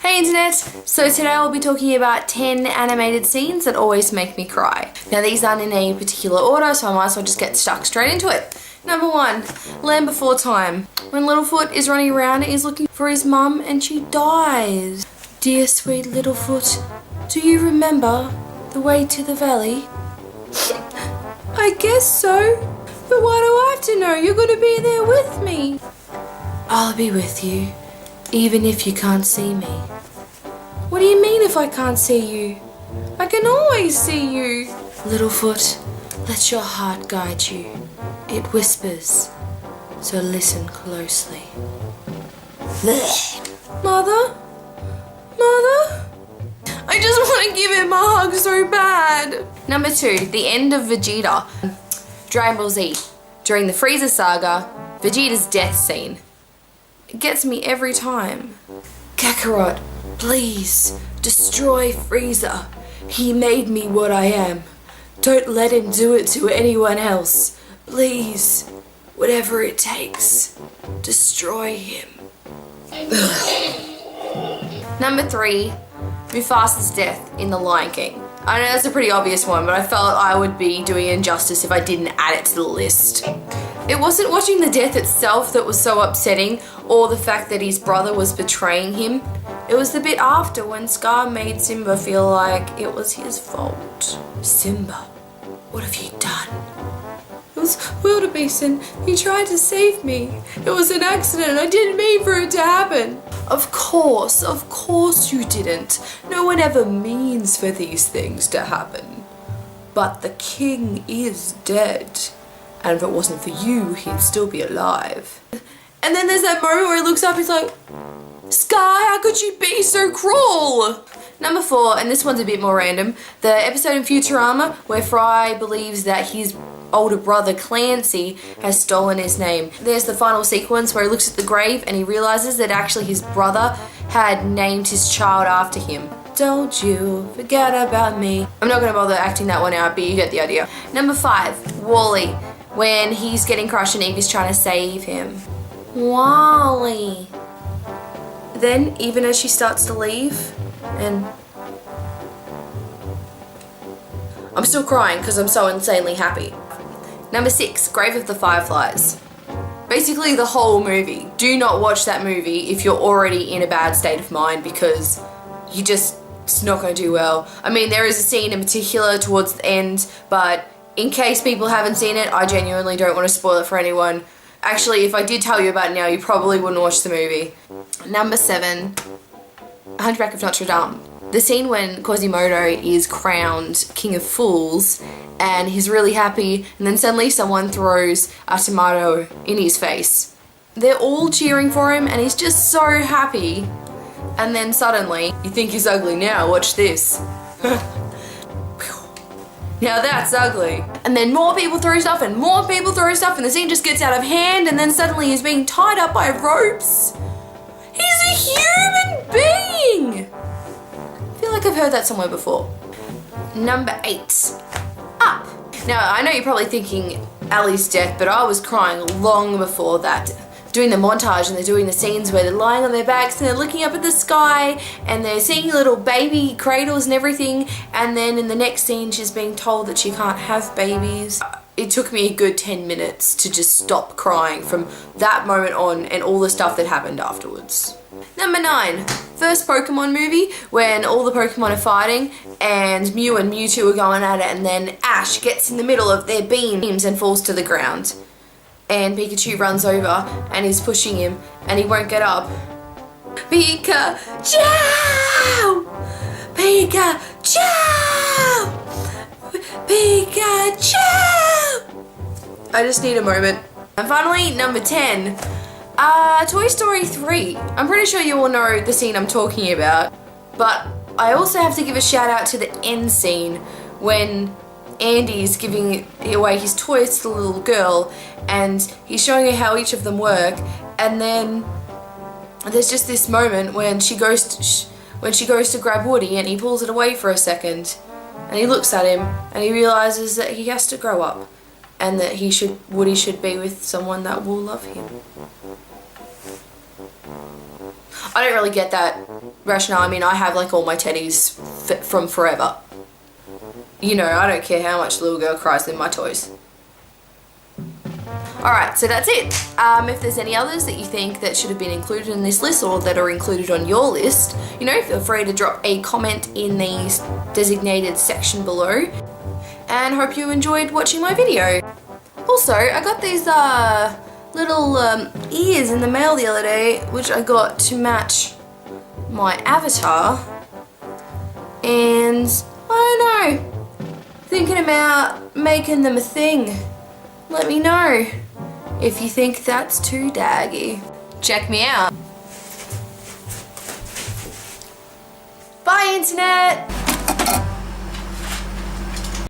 Hey internet! So today I'll be talking about 10 animated scenes that always make me cry. Now these aren't in a particular order, so I might as well just get stuck straight into it. Number 1, Land Before Time. When Littlefoot is running around and is looking for his mum and she dies. Dear sweet Littlefoot, do you remember the way to the valley? I guess so, but why do I have to know? You're gonna be there with me. I'll be with you, even if you can't see me. What do you mean if I can't see you? I can always see you. Littlefoot, let your heart guide you. It whispers, so listen closely. Mother? Mother? I just want to give him a hug so bad. Number 2, the end of Vegeta. Dragon Ball Z. During the Frieza saga, Vegeta's death scene. It gets me every time. Kakarot, please, destroy Frieza. He made me what I am. Don't let him do it to anyone else. Please, whatever it takes, destroy him. Number 3, Mufasa's death in The Lion King. I know that's a pretty obvious one, but I felt I would be doing injustice if I didn't add it to the list. It wasn't watching the death itself that was so upsetting, or the fact that his brother was betraying him. It was the bit after when Scar made Simba feel like it was his fault. Simba, what have you done? It was wildebeest and he tried to save me. It was an accident. I didn't mean for it to happen. Of course you didn't. No one ever means for these things to happen. But the king is dead. And if it wasn't for you, he'd still be alive. And then there's that moment where he looks up, he's like, Sky, how could you be so cruel? Number 4, and this one's a bit more random, the episode in Futurama where Fry believes that his older brother Clancy has stolen his name. There's the final sequence where he looks at the grave and he realizes that actually his brother had named his child after him. Don't you forget about me. I'm not gonna bother acting that one out, but you get the idea. Number 5, Wally, when he's getting crushed and Evie's trying to save him. Wally. Then, even as she starts to leave, and I'm still crying because I'm so insanely happy. Number 6, Grave of the Fireflies. Basically the whole movie. Do not watch that movie if you're already in a bad state of mind because it's not going to do well. I mean, there is a scene in particular towards the end, but in case people haven't seen it, I genuinely don't want to spoil it for anyone. Actually, if I did tell you about it now, you probably wouldn't watch the movie. Number 7, Hunchback of Notre Dame. The scene when Quasimodo is crowned King of Fools and he's really happy and then suddenly someone throws a tomato in his face. They're all cheering for him and he's just so happy. And then suddenly, you think he's ugly now, watch this. Now that's ugly. And then more people throw stuff and more people throw stuff and the scene just gets out of hand and then suddenly he's being tied up by ropes. He's a human being! I feel like I've heard that somewhere before. Number 8, Up. Now I know you're probably thinking Ali's death, but I was crying long before that. Doing the montage and they're doing the scenes where they're lying on their backs and they're looking up at the sky and they're seeing little baby cradles and everything, and then in the next scene she's being told that she can't have babies. It took me a good 10 minutes to just stop crying from that moment on and all the stuff that happened afterwards. Number 9, first Pokemon movie when all the Pokemon are fighting and Mew and Mewtwo are going at it and then Ash gets in the middle of their beams and falls to the ground. And Pikachu runs over and he's pushing him and he won't get up. Pikachu! Pikachu! Pikachu! I just need a moment. And finally, number 10, Toy Story 3. I'm pretty sure you all know the scene I'm talking about, but I also have to give a shout out to the end scene when Andy's giving away his toys to the little girl and he's showing her how each of them work, and then there's just this moment when she goes to grab Woody and he pulls it away for a second and he looks at him and he realizes that he has to grow up and that Woody should be with someone that will love him. I don't really get that rationale. I mean, I have like all my teddies from forever. You know, I don't care how much the little girl cries with my toys. Alright, so that's it. If there's any others that you think that should have been included in this list or that are included on your list, you know, feel free to drop a comment in the designated section below. And hope you enjoyed watching my video. Also, I got these little ears in the mail the other day, which I got to match my avatar. And I don't know. Thinking about making them a thing. Let me know if you think that's too daggy. Check me out. Bye, internet!